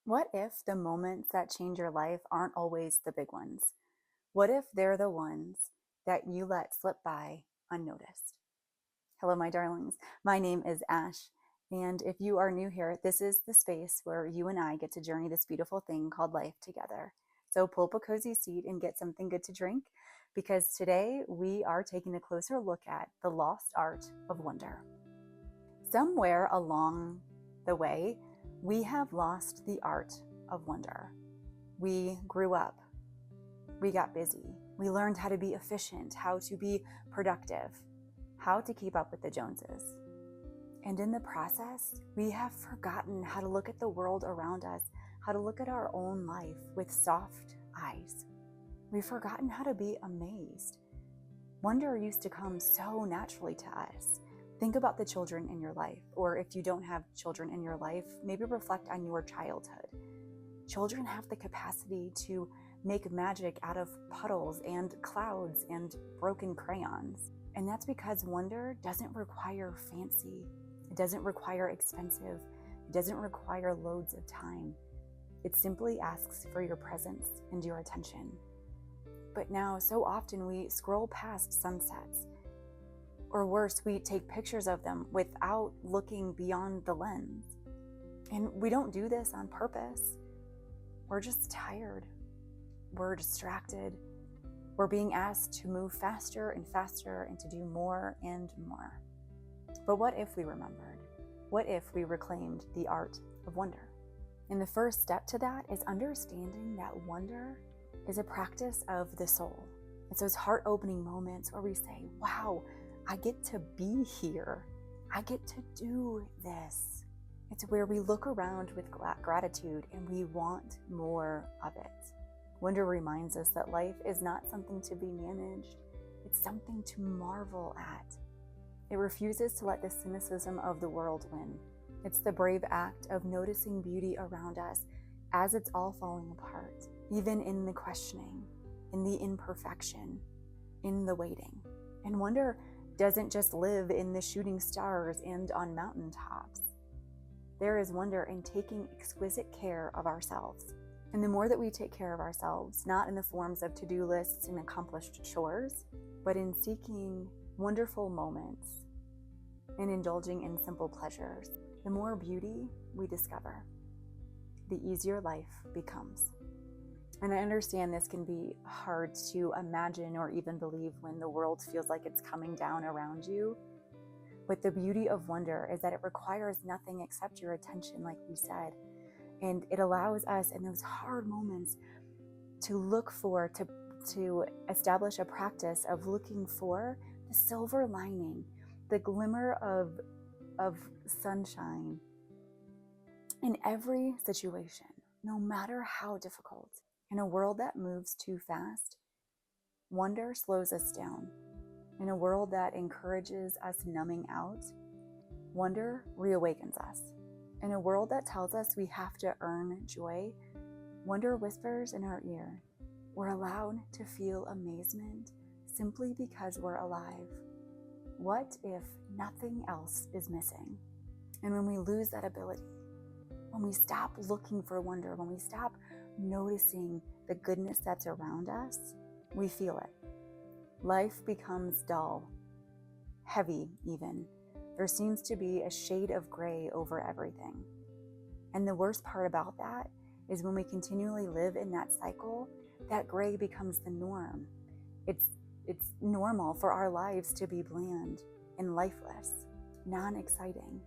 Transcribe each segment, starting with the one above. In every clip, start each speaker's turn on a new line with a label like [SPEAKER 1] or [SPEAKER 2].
[SPEAKER 1] What if the moments that change your life aren't always the big ones? What if they're the ones that you let slip by unnoticed? Hello, my darlings. My name is Ash. And if you are new here, this is the space where you and I get to journey this beautiful thing called life together. So pull up a cozy seat and get something good to drink, because today we are taking a closer look at the lost art of wonder. Somewhere along the way, we have lost the art of wonder. We grew up, we got busy, we learned how to be efficient, how to be productive, how to keep up with the Joneses. And in the process, we have forgotten how to look at the world around us, how to look at our own life with soft eyes. We've forgotten how to be amazed. Wonder used to come so naturally to us. Think about the children in your life, or if you don't have children in your life, maybe reflect on your childhood. Children have the capacity to make magic out of puddles and clouds and broken crayons. And that's because wonder doesn't require fancy. It doesn't require expensive. It doesn't require loads of time. It simply asks for your presence and your attention. But now, so often we scroll past sunsets. Or worse, we take pictures of them without looking beyond the lens. And we don't do this on purpose. We're just tired. We're distracted. We're being asked to move faster and faster and to do more and more. But what if we remembered? What if we reclaimed the art of wonder? And the first step to that is understanding that wonder is a practice of the soul. It's those heart-opening moments where we say, wow, I get to be here. I get to do this. It's where we look around with gratitude and we want more of it. Wonder reminds us that life is not something to be managed. It's something to marvel at. It refuses to let the cynicism of the world win. It's the brave act of noticing beauty around us as it's all falling apart, even in the questioning, in the imperfection, in the waiting. And wonder doesn't just live in the shooting stars and on mountaintops. There is wonder in taking exquisite care of ourselves. And the more that we take care of ourselves, not in the forms of to-do lists and accomplished chores, but in seeking wonderful moments and indulging in simple pleasures, the more beauty we discover, the easier life becomes. And I understand this can be hard to imagine or even believe when the world feels like it's coming down around you. But the beauty of wonder is that it requires nothing except your attention, like we said. And it allows us in those hard moments to look for, to establish a practice of looking for the silver lining, the glimmer of sunshine in every situation, no matter how difficult. In a world that moves too fast, wonder slows us down. In a world that encourages us numbing out, wonder reawakens us. In a world that tells us we have to earn joy, wonder whispers in our ear. We're allowed to feel amazement simply because we're alive. What if nothing else is missing? And when we lose that ability, when we stop looking for wonder, when we stop noticing the goodness that's around us, we feel it. Life becomes dull, heavy even. There seems to be a shade of gray over everything. And the worst part about that is when we continually live in that cycle, that gray becomes the norm. It's normal for our lives to be bland and lifeless, non-exciting,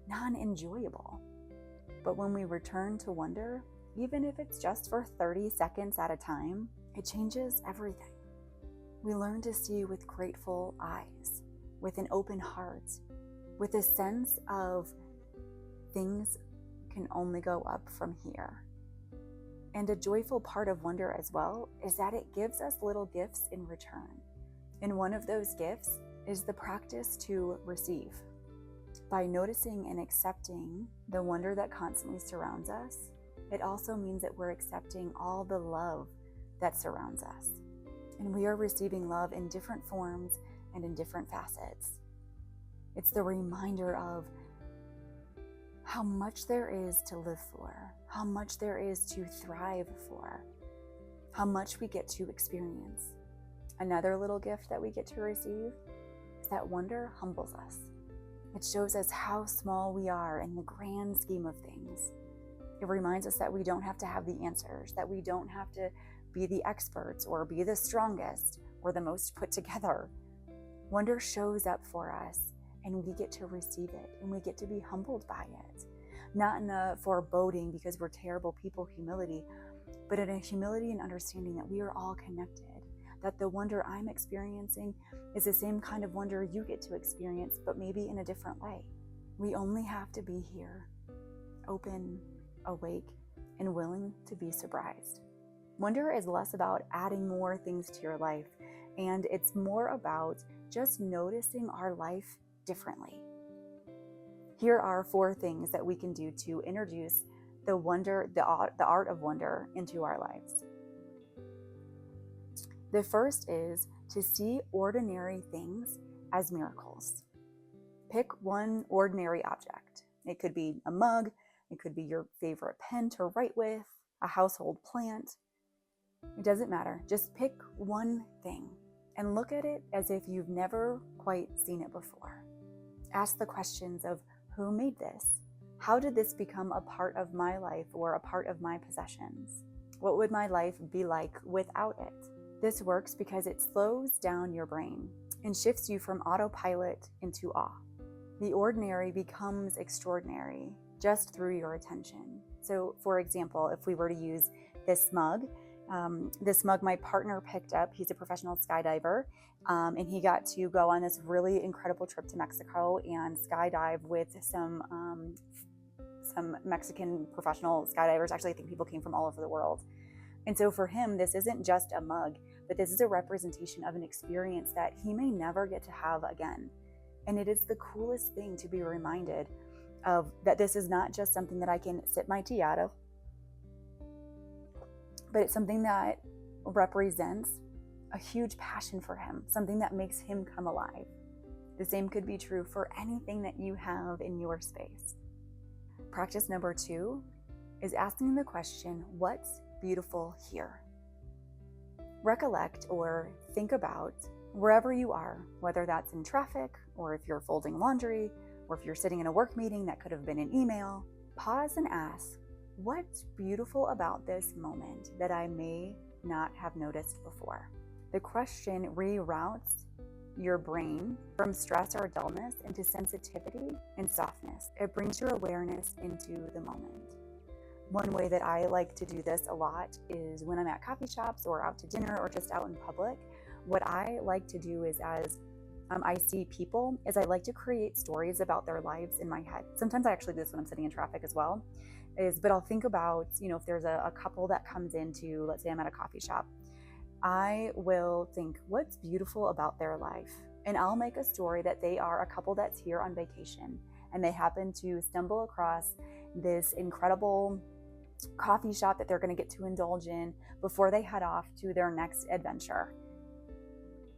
[SPEAKER 1] non-enjoyable. But when we return to wonder, even if it's just for 30 seconds at a time, it changes everything. We learn to see with grateful eyes, with an open heart, with a sense of things can only go up from here. And a joyful part of wonder as well is that it gives us little gifts in return. And one of those gifts is the practice to receive. By noticing and accepting the wonder that constantly surrounds us, it also means that we're accepting all the love that surrounds us. And we are receiving love in different forms and in different facets. It's the reminder of how much there is to live for, how much there is to thrive for, how much we get to experience. Another little gift that we get to receive is that wonder humbles us. It shows us how small we are in the grand scheme of things. It reminds us that we don't have to have the answers, that we don't have to be the experts or be the strongest or the most put together. Wonder shows up for us, and we get to receive it, and we get to be humbled by it. Not in a foreboding because we're terrible people humility, but in a humility and understanding that we are all connected, that the wonder I'm experiencing is the same kind of wonder you get to experience, but maybe in a different way. We only have to be here, open, awake, and willing to be surprised. Wonder is less about adding more things to your life, and it's more about just noticing our life differently. Here are 4 things that we can do to introduce the wonder, the art of wonder into our lives. The first is to see ordinary things as miracles. Pick one ordinary object. It could be a mug, it could be your favorite pen to write with, a household plant. It doesn't matter. Just pick one thing and look at it as if you've never quite seen it before. Ask the questions of who made this? How did this become a part of my life or a part of my possessions? What would my life be like without it? This works because it slows down your brain and shifts you from autopilot into awe. The ordinary becomes extraordinary just through your attention. So, for example, if we were to use this mug my partner picked up. He's a professional skydiver, and he got to go on this really incredible trip to Mexico and skydive with some Mexican professional skydivers. Actually, I think people came from all over the world. And so for him, this isn't just a mug, but this is a representation of an experience that he may never get to have again. And it is the coolest thing to be reminded of, that this is not just something that I can sip my tea out of, but it's something that represents a huge passion for him, something that makes him come alive. The same could be true for anything that you have in your space. Practice number 2 is asking the question, what's beautiful here? Recollect or think about wherever you are, whether that's in traffic, or if you're folding laundry, or if you're sitting in a work meeting that could have been an email. Pause and ask, what's beautiful about this moment that I may not have noticed before? The question reroutes your brain from stress or dullness into sensitivity and softness. It brings your awareness into the moment. One way that I like to do this a lot is when I'm at coffee shops or out to dinner or just out in public. What I like to do is, as I see people, is I like to create stories about their lives in my head. Sometimes I actually do this when I'm sitting in traffic as well. But I'll think about, if there's a couple that comes into, let's say I'm at a coffee shop, I will think, what's beautiful about their life? And I'll make a story that they are a couple that's here on vacation and they happen to stumble across this incredible coffee shop that they're going to get to indulge in before they head off to their next adventure.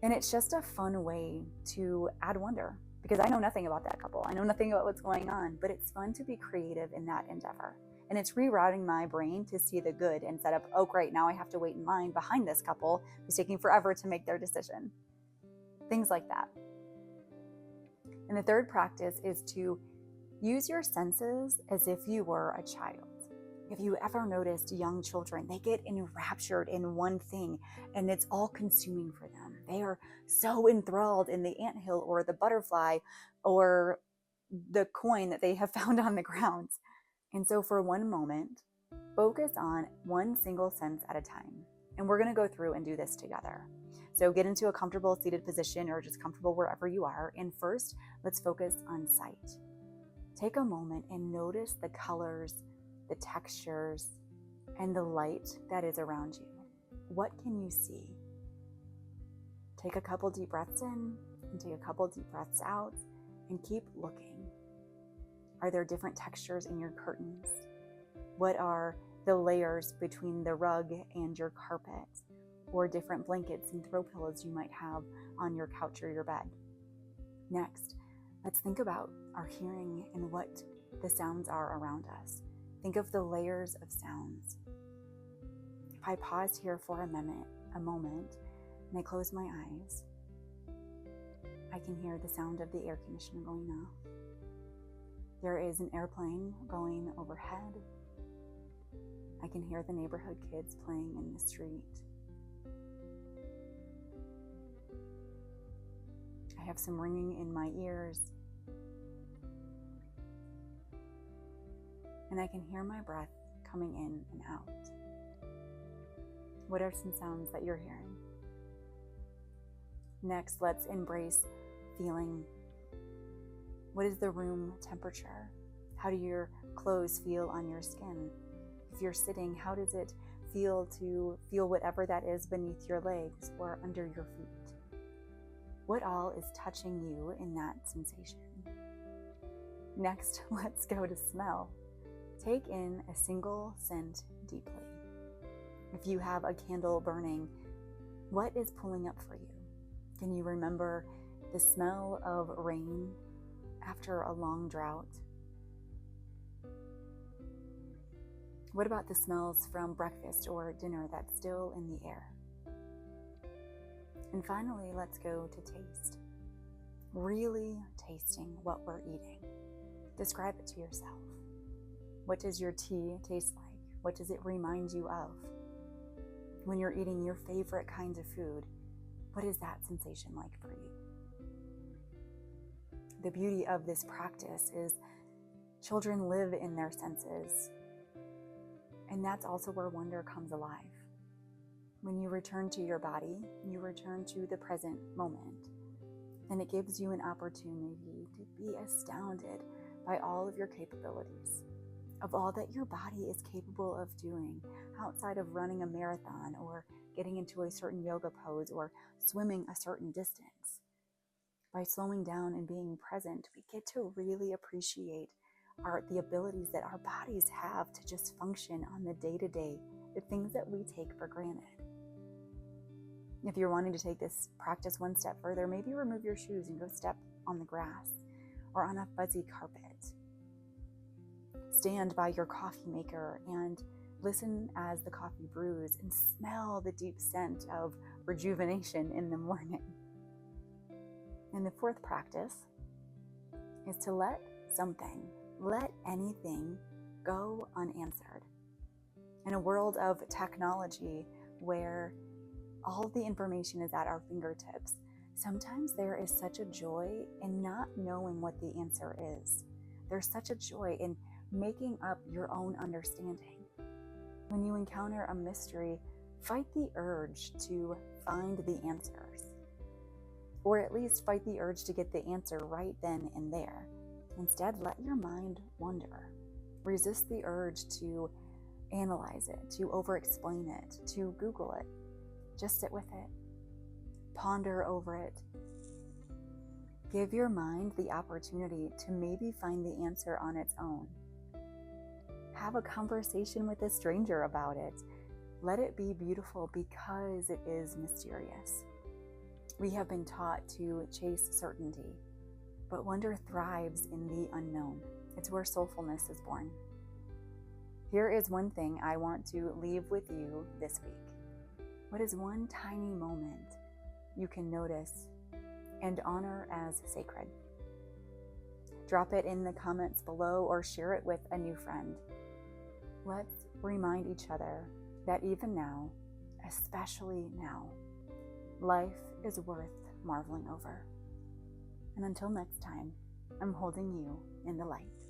[SPEAKER 1] And it's just a fun way to add wonder, because I know nothing about that couple. I know nothing about what's going on, but it's fun to be creative in that endeavor. And it's rerouting my brain to see the good instead of, oh great, now I have to wait in line behind this couple who's taking forever to make their decision. Things like that. And the third practice is to use your senses as if you were a child. If you ever noticed young children, they get enraptured in one thing and it's all consuming for them. They are so enthralled in the anthill or the butterfly or the coin that they have found on the ground. And so for one moment, focus on one single sense at a time. And we're going to go through and do this together. So get into a comfortable seated position or just comfortable wherever you are. And first, let's focus on sight. Take a moment and notice the colors, the textures, and the light that is around you. What can you see? Take a couple deep breaths in and take a couple deep breaths out and keep looking. Are there different textures in your curtains? What are the layers between the rug and your carpet, or different blankets and throw pillows you might have on your couch or your bed? Next, let's think about our hearing and what the sounds are around us. Think of the layers of sounds. If I pause here for a moment, and I close my eyes, I can hear the sound of the air conditioner going off. There is an airplane going overhead. I can hear the neighborhood kids playing in the street. I have some ringing in my ears. And I can hear my breath coming in and out. What are some sounds that you're hearing? Next, let's embrace feeling. What is the room temperature? How do your clothes feel on your skin? If you're sitting, how does it feel to feel whatever that is beneath your legs or under your feet? What all is touching you in that sensation? Next, let's go to smell. Take in a single scent deeply. If you have a candle burning, what is pulling up for you? Can you remember the smell of rain after a long drought? What about the smells from breakfast or dinner that's still in the air? And finally, let's go to taste. Really tasting what we're eating. Describe it to yourself. What does your tea taste like? What does it remind you of? When you're eating your favorite kinds of food, what is that sensation like for you? The beauty of this practice is children live in their senses. And that's also where wonder comes alive. When you return to your body, you return to the present moment. And it gives you an opportunity to be astounded by all of your capabilities, of all that your body is capable of doing outside of running a marathon or getting into a certain yoga pose or swimming a certain distance. By slowing down and being present, we get to really appreciate the abilities that our bodies have to just function on the day-to-day, the things that we take for granted. If you're wanting to take this practice one step further, maybe remove your shoes and go step on the grass or on a fuzzy carpet. Stand by your coffee maker and listen as the coffee brews and smell the deep scent of rejuvenation in the morning. And the fourth practice is to let anything go unanswered. In a world of technology where all the information is at our fingertips, sometimes there is such a joy in not knowing what the answer is. There's such a joy in making up your own understanding. When you encounter a mystery, fight the urge to find the answers, or at least fight the urge to get the answer right then and there. Instead, let your mind wander. Resist the urge to analyze it, to over-explain it, to Google it. Just sit with it. Ponder over it. Give your mind the opportunity to maybe find the answer on its own. Have a conversation with a stranger about it. Let it be beautiful because it is mysterious. We have been taught to chase certainty, but wonder thrives in the unknown. It's where soulfulness is born. Here is one thing I want to leave with you this week. What is one tiny moment you can notice and honor as sacred? Drop it in the comments below or share it with a new friend. Let's remind each other that even now, especially now, life is worth marveling over. And until next time, I'm holding you in the light.